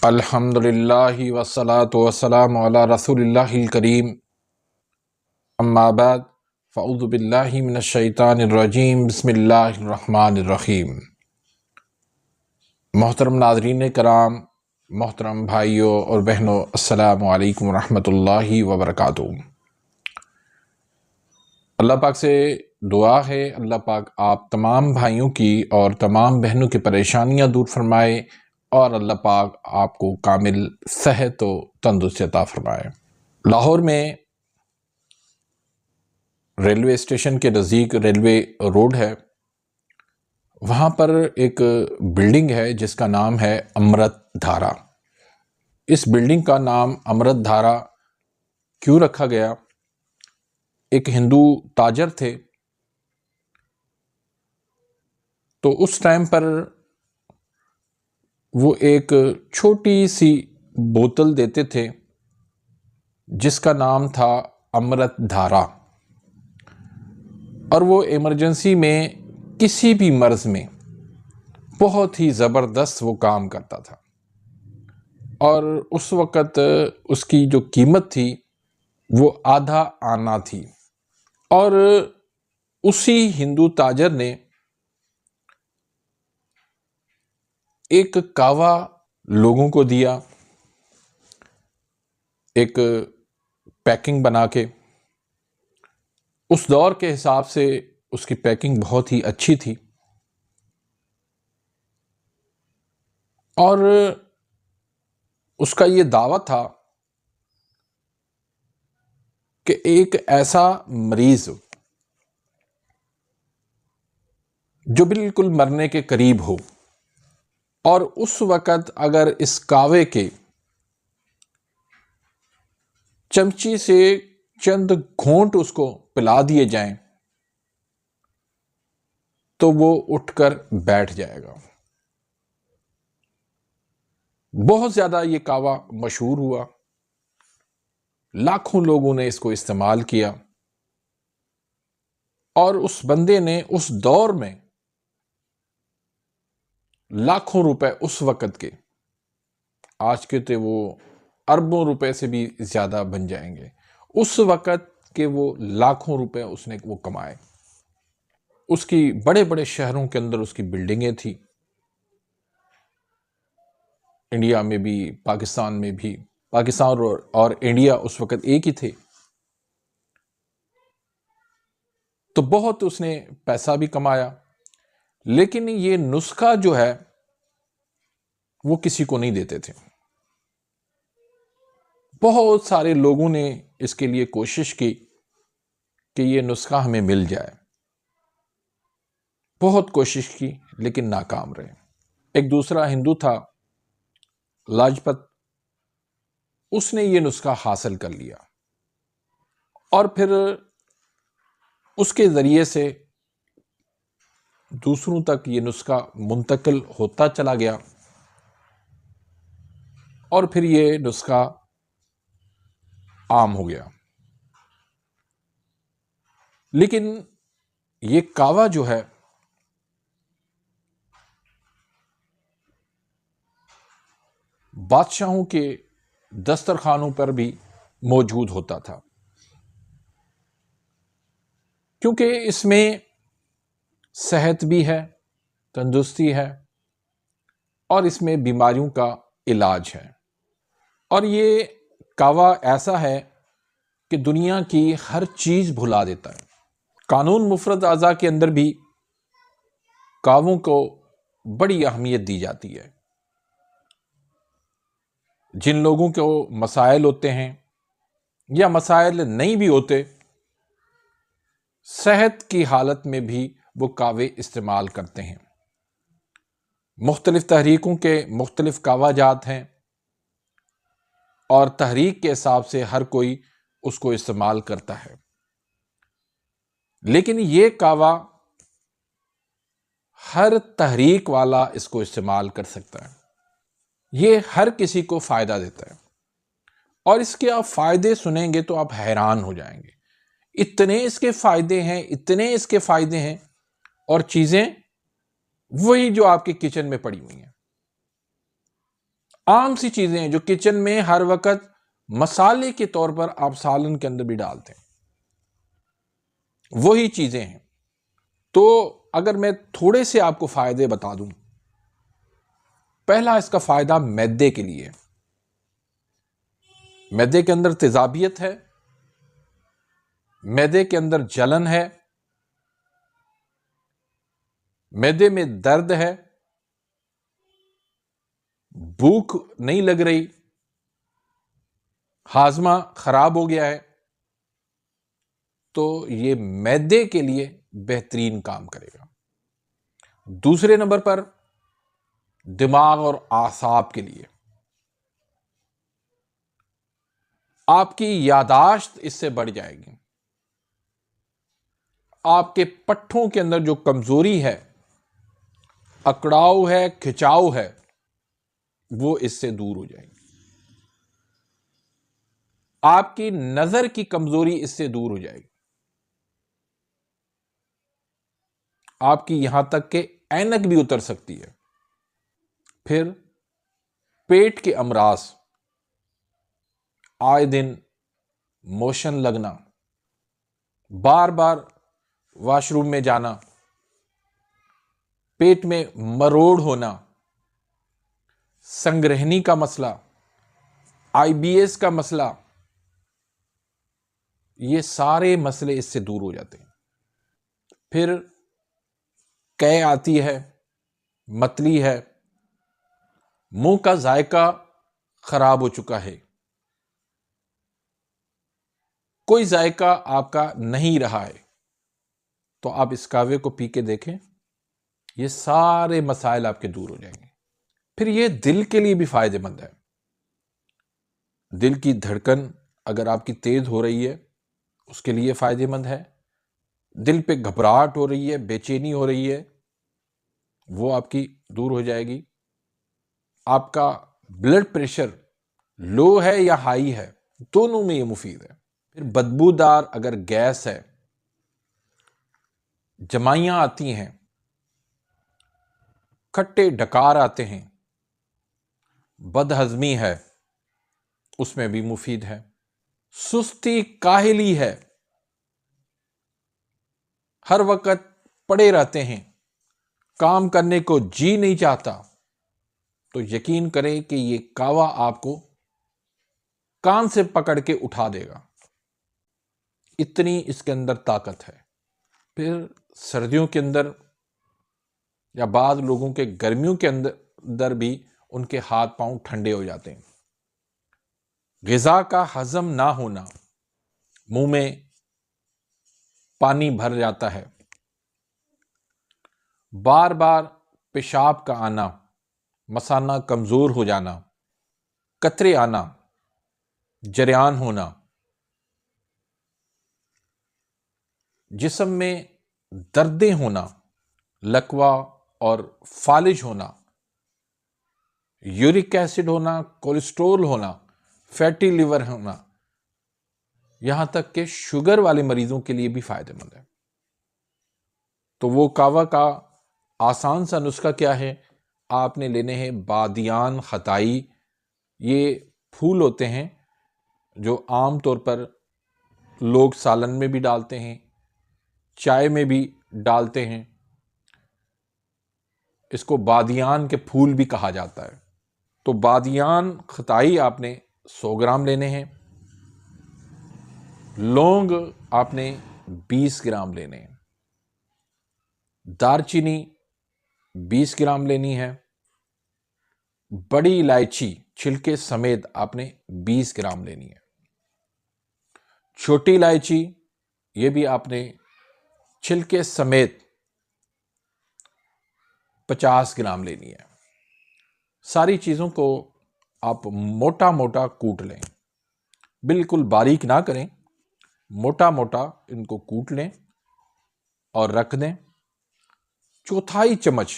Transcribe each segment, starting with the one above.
الحمدللہ والصلاة والسلام علی رسول اللہ الکریم، اما بعد فاعوذ باللہ من الشیطان الرجیم، بسم اللہ الرحمن الرحیم۔ محترم ناظرین کرام، محترم بھائیوں اور بہنوں، السلام علیکم ورحمۃ اللہ وبرکاتہ۔ اللہ پاک سے دعا ہے اللہ پاک آپ تمام بھائیوں کی اور تمام بہنوں کی پریشانیاں دور فرمائے، اور اللہ پاک آپ کو کامل صحت و تندرستی عطا فرمائے۔ لاہور میں ریلوے اسٹیشن کے نزدیک ریلوے روڈ ہے، وہاں پر ایک بلڈنگ ہے جس کا نام ہے امرت دھارا۔ اس بلڈنگ کا نام امرت دھارا کیوں رکھا گیا؟ ایک ہندو تاجر تھے، تو اس ٹائم پر وہ ایک چھوٹی سی بوتل دیتے تھے جس کا نام تھا امرت دھارا، اور وہ ایمرجنسی میں کسی بھی مرض میں بہت ہی زبردست وہ کام کرتا تھا، اور اس وقت اس کی جو قیمت تھی وہ آدھا آنا تھی، اور اسی ہندو تاجر نے ایک کعوہ لوگوں کو دیا، ایک پیکنگ بنا کے۔ اس دور کے حساب سے اس کی پیکنگ بہت ہی اچھی تھی، اور اس کا یہ دعویٰ تھا کہ ایک ایسا مریض جو بالکل مرنے کے قریب ہو، اور اس وقت اگر اس کعوے کے چمچی سے چند گھونٹ اس کو پلا دیے جائیں تو وہ اٹھ کر بیٹھ جائے گا۔ بہت زیادہ یہ کعوہ مشہور ہوا، لاکھوں لوگوں نے اس کو استعمال کیا، اور اس بندے نے اس دور میں لاکھوں روپے اس وقت کے، آج کے تو وہ اربوں روپے سے بھی زیادہ بن جائیں گے، اس وقت کے وہ لاکھوں روپے اس نے وہ کمائے۔ اس کی بڑے بڑے شہروں کے اندر اس کی بلڈنگیں تھی، انڈیا میں بھی، پاکستان میں بھی۔ پاکستان اور انڈیا اس وقت ایک ہی تھے، تو بہت اس نے پیسہ بھی کمایا، لیکن یہ نسخہ جو ہے وہ کسی کو نہیں دیتے تھے۔ بہت سارے لوگوں نے اس کے لیے کوشش کی کہ یہ نسخہ ہمیں مل جائے، بہت کوشش کی لیکن ناکام رہے۔ ایک دوسرا ہندو تھا لاجپت، اس نے یہ نسخہ حاصل کر لیا، اور پھر اس کے ذریعے سے دوسروں تک یہ نسخہ منتقل ہوتا چلا گیا، اور پھر یہ نسخہ عام ہو گیا۔ لیکن یہ کعوہ جو ہے بادشاہوں کے دسترخوانوں پر بھی موجود ہوتا تھا، کیونکہ اس میں صحت بھی ہے، تندرستی ہے، اور اس میں بیماریوں کا علاج ہے، اور یہ کعوہ ایسا ہے کہ دنیا کی ہر چیز بھلا دیتا ہے۔ قانون مفرد اعضاء کے اندر بھی کعووں کو بڑی اہمیت دی جاتی ہے۔ جن لوگوں کو مسائل ہوتے ہیں یا مسائل نہیں بھی ہوتے، صحت کی حالت میں بھی وہ کعوے استعمال کرتے ہیں۔ مختلف تحریکوں کے مختلف کعوہ جات ہیں، اور تحریک کے حساب سے ہر کوئی اس کو استعمال کرتا ہے، لیکن یہ کعوہ ہر تحریک والا اس کو استعمال کر سکتا ہے، یہ ہر کسی کو فائدہ دیتا ہے، اور اس کے آپ فائدے سنیں گے تو آپ حیران ہو جائیں گے، اتنے اس کے فائدے ہیں، اتنے اس کے فائدے ہیں، اور چیزیں وہی جو آپ کے کچن میں پڑی ہوئی ہیں۔ عام سی چیزیں ہیں جو کچن میں ہر وقت مسالے کے طور پر آپ سالن کے اندر بھی ڈالتے ہیں، وہی چیزیں ہیں۔ تو اگر میں تھوڑے سے آپ کو فائدے بتا دوں، پہلا اس کا فائدہ معدے کے لیے، معدے کے اندر تیزابیت ہے، معدے کے اندر جلن ہے، معدے میں درد ہے، بھوک نہیں لگ رہی، ہاضمہ خراب ہو گیا ہے، تو یہ معدے کے لیے بہترین کام کرے گا۔ دوسرے نمبر پر دماغ اور اعصاب کے لیے، آپ کی یادداشت اس سے بڑھ جائے گی، آپ کے پٹھوں کے اندر جو کمزوری ہے، اکڑاؤ ہے، کھچاؤ ہے، وہ اس سے دور ہو جائے گی، آپ کی نظر کی کمزوری اس سے دور ہو جائے گی، آپ کی یہاں تک کہ اینک بھی اتر سکتی ہے۔ پھر پیٹ کے امراض، آئے دن موشن لگنا، بار بار واش روم میں جانا، پیٹ میں مروڑ ہونا، سنگرہنی کا مسئلہ، آئی بی ایس کا مسئلہ، یہ سارے مسئلے اس سے دور ہو جاتے ہیں۔ پھر قے آتی ہے، متلی ہے، منہ کا ذائقہ خراب ہو چکا ہے، کوئی ذائقہ آپ کا نہیں رہا ہے، تو آپ اس کہوے کو پی کے دیکھیں، یہ سارے مسائل آپ کے دور ہو جائیں گے۔ پھر یہ دل کے لیے بھی فائدہ مند ہے، دل کی دھڑکن اگر آپ کی تیز ہو رہی ہے اس کے لیے فائدہ مند ہے، دل پہ گھبراہٹ ہو رہی ہے، بے چینی ہو رہی ہے، وہ آپ کی دور ہو جائے گی، آپ کا بلڈ پریشر لو ہے یا ہائی ہے، دونوں میں یہ مفید ہے۔ پھر بدبودار اگر گیس ہے، جمائیاں آتی ہیں، کھٹے ڈکار آتے ہیں، بد ہضمی ہے، اس میں بھی مفید ہے۔ سستی کاہلی ہے، ہر وقت پڑے رہتے ہیں، کام کرنے کو جی نہیں چاہتا، تو یقین کریں کہ یہ کہوا آپ کو کان سے پکڑ کے اٹھا دے گا، اتنی اس کے اندر طاقت ہے۔ پھر سردیوں کے اندر یا بعض لوگوں کے گرمیوں کے اندر بھی ان کے ہاتھ پاؤں ٹھنڈے ہو جاتے ہیں، غذا کا ہضم نہ ہونا، منہ میں پانی بھر جاتا ہے، بار بار پیشاب کا آنا، مثانہ کمزور ہو جانا، قطرے آنا، جریان ہونا، جسم میں دردیں ہونا، لکوہ اور فالج ہونا، یورک ایسڈ ہونا، کولیسٹرول ہونا، فیٹی لیور ہونا، یہاں تک کہ شوگر والے مریضوں کے لیے بھی فائدہ مند ہے۔ تو وہ کہوہ کا آسان سا نسخہ کیا ہے؟ آپ نے لینے ہیں بادیان خطائی، یہ پھول ہوتے ہیں جو عام طور پر لوگ سالن میں بھی ڈالتے ہیں، چائے میں بھی ڈالتے ہیں، اس کو بادیان کے پھول بھی کہا جاتا ہے۔ تو بادیان خطائی آپ نے 100 گرام لینے ہیں، لونگ آپ نے 20 گرام لینے ہیں، دار چینی 20 گرام لینی ہے، بڑی الائچی چھلکے سمیت آپ نے 20 گرام لینی ہے، چھوٹی الائچی یہ بھی آپ نے چھلکے سمیت 50 گرام لینی ہے۔ ساری چیزوں کو آپ موٹا موٹا کوٹ لیں، بالکل باریک نہ کریں، موٹا موٹا ان کو کوٹ لیں اور رکھ دیں۔ چوتھائی چمچ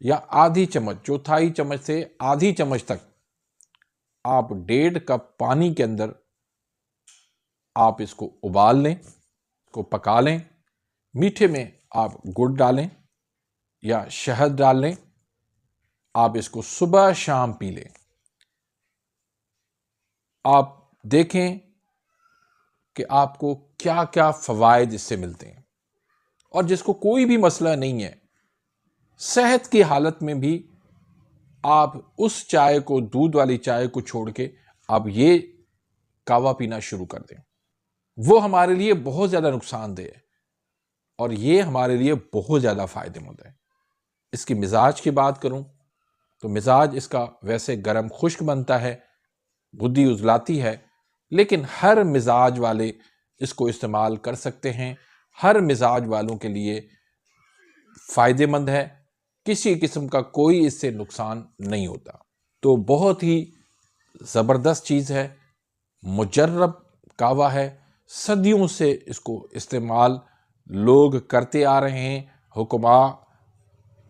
یا آدھی چمچ، چوتھائی چمچ سے آدھی چمچ تک آپ 1.5 کپ پانی کے اندر آپ اس کو ابال لیں، اس کو پکا لیں، میٹھے میں آپ گڑ ڈالیں یا شہد ڈال لیں، آپ اس کو صبح شام پی لیں، آپ دیکھیں کہ آپ کو کیا کیا فوائد اس سے ملتے ہیں، اور جس کو کوئی بھی مسئلہ نہیں ہے، صحت کی حالت میں بھی آپ اس چائے کو، دودھ والی چائے کو چھوڑ کے آپ یہ کہوہ پینا شروع کر دیں۔ وہ ہمارے لیے بہت زیادہ نقصان دہ ہے اور یہ ہمارے لیے بہت زیادہ فائدہ مند ہے۔ اس کی مزاج کی بات کروں تو مزاج اس کا ویسے گرم خشک بنتا ہے، غدی عضلاتی ہے، لیکن ہر مزاج والے اس کو استعمال کر سکتے ہیں، ہر مزاج والوں کے لیے فائدہ مند ہے، کسی قسم کا کوئی اس سے نقصان نہیں ہوتا۔ تو بہت ہی زبردست چیز ہے، مجرب کہوہ ہے، صدیوں سے اس کو استعمال لوگ کرتے آ رہے ہیں، حکماء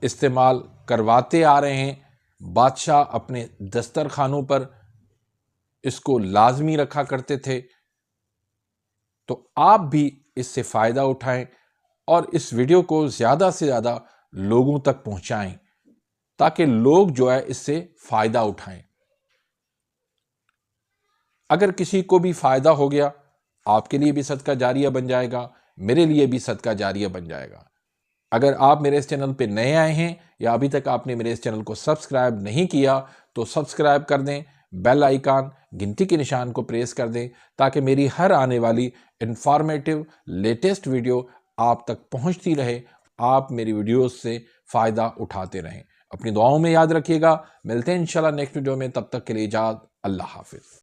استعمال کرواتے آ رہے ہیں، بادشاہ اپنے دسترخوانوں پر اس کو لازمی رکھا کرتے تھے۔ تو آپ بھی اس سے فائدہ اٹھائیں اور اس ویڈیو کو زیادہ سے زیادہ لوگوں تک پہنچائیں تاکہ لوگ جو ہے اس سے فائدہ اٹھائیں۔ اگر کسی کو بھی فائدہ ہو گیا، آپ کے لیے بھی صدقہ جاریہ بن جائے گا، میرے لیے بھی صدقہ جاریہ بن جائے گا۔ اگر آپ میرے اس چینل پہ نئے آئے ہیں یا ابھی تک آپ نے میرے اس چینل کو سبسکرائب نہیں کیا تو سبسکرائب کر دیں، بیل آئیکن گھنٹی کے نشان کو پریس کر دیں تاکہ میری ہر آنے والی انفارمیٹیو لیٹسٹ ویڈیو آپ تک پہنچتی رہے، آپ میری ویڈیوز سے فائدہ اٹھاتے رہیں۔ اپنی دعاؤں میں یاد رکھیے گا، ملتے ہیں انشاءاللہ نیکسٹ ویڈیو میں، تب تک کے لیے اجازت، اللہ حافظ۔